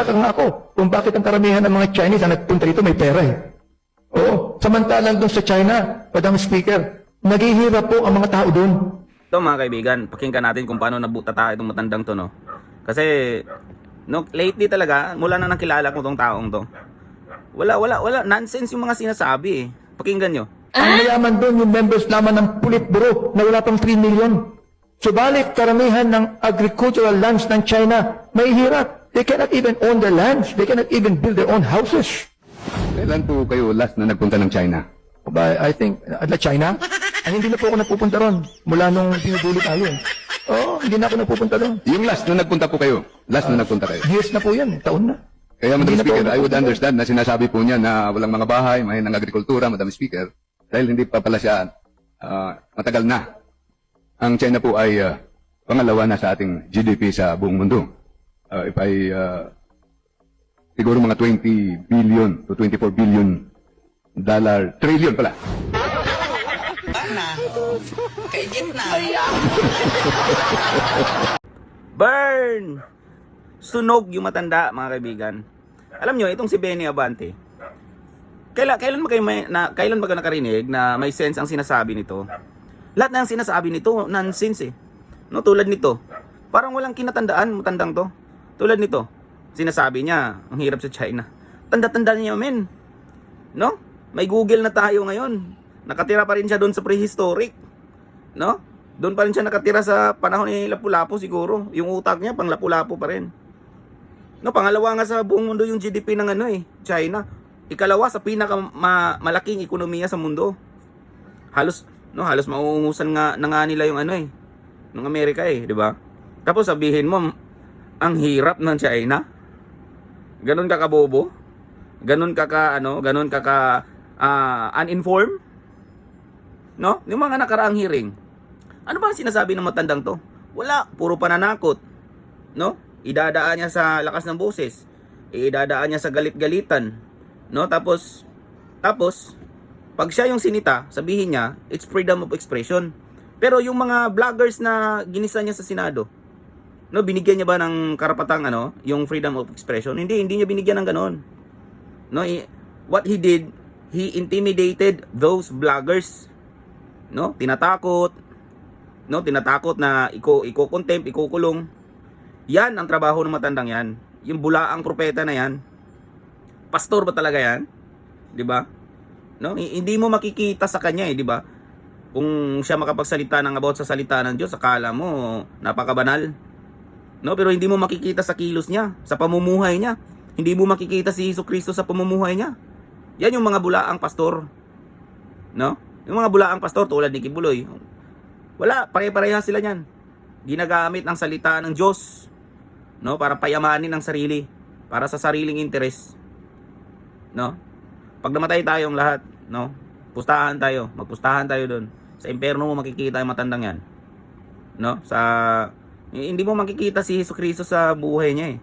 nagtataka nga ako kung bakit ang karamihan ng mga Chinese na nagpunta rito may pera eh. Oo, samantalang doon sa China, Madam Speaker, naghihirap po ang mga tao doon. Ito mga kaibigan, pakinggan natin kung paano nabutata itong matandang to, no? Kasi, no, lately talaga, mula na nakilala ko tong taong to, wala, nonsense yung mga sinasabi eh. Pakinggan nyo. Ang mayaman doon yung members naman ng Politburo na wala pang 3 million. Subalit karamihan ng agricultural lands ng China may hirap. They cannot even own their lands. They cannot even build their own houses. Kailan po kayo last na nagpunta ng China? I think, China? Ay, hindi na po ako napupunta ron. Mula nung pinuduli tayo eh. Oo, hindi na ako napupunta doon. Yung last na nagpunta po kayo? Last na nagpunta kayo? Years na po yan, taon na. Kaya, Madam Hindi na po Speaker, ako I would napupunta. understand na sinasabi po niya na walang mga bahay, may ng agrikultura, Madam Speaker, dahil hindi pa pala siya matagal na. Ang China po ay pangalawa na sa ating GDP sa buong mundo. If I, siguro mga 20 billion to 24 billion trillion pala. Burn! Sunog yung matanda, mga kaibigan. Alam nyo, itong si Benny Abante, kailan ba kayo nakarinig na may sense ang sinasabi nito? Lahat na ang sinasabi nito, nonsense eh. No, tulad nito, parang walang kinatandaan, matandang to. Tulad nito, sinasabi niya, ang hirap sa China. Tanda-tanda niya, men. No? May Google na tayo ngayon. Nakatira pa rin siya doon sa prehistoric. No? Doon pa rin siya nakatira sa panahon ni Lapu-Lapu siguro. Yung utak niya, pang Lapu-Lapu pa rin. No, pangalawa nga sa buong mundo yung GDP ng China. Ikalawa sa malaking ekonomiya sa mundo. Halos mauungusan nga nila yung ng Amerika di ba? Tapos sabihin mo ang hirap ng China. Ganon ka kabobo? Ganon ka uninformed? No? Yung mga nakaraang hearing. Ano ba ang sinasabi ng matandang to? Wala, puro pananakot. No? Idadaan niya sa lakas ng boses. Idadaan niya sa galit-galitan. No? Tapos pag siya yung sinita, sabihin niya, it's freedom of expression. Pero yung mga vloggers na ginisa niya sa Senado, no, binigyan niya ba ng karapatang yung freedom of expression? Hindi niya binigyan ng ganon. No, what he did, he intimidated those vloggers. No, tinatakot na iko-contempt, ikukulong. Yan ang trabaho ng matandang yan. Yung bulaang propeta na yan. Pastor ba talaga yan? 'Di ba? No, hindi mo makikita sa kanya di ba? Kung siya makapagsalita ng about sa salita ng Diyos, akala mo napakabanal. No, pero hindi mo makikita sa kilos niya, sa pamumuhay niya. Hindi mo makikita si Jesucristo sa pamumuhay niya. Yan yung mga bulaang pastor. No? Yung mga bulaang pastor tulad ni Kibuloy. Wala, pare-pareha sila niyan. Ginagamit ang salita ng Diyos, no, para payamanin ang sarili, para sa sariling interes. No? Pag namatay tayong lahat, no? Magpustahan tayo doon. Sa impyerno mo makikita yung matandang yan. No? Hindi mo makikita si Jesucristo sa buhay niya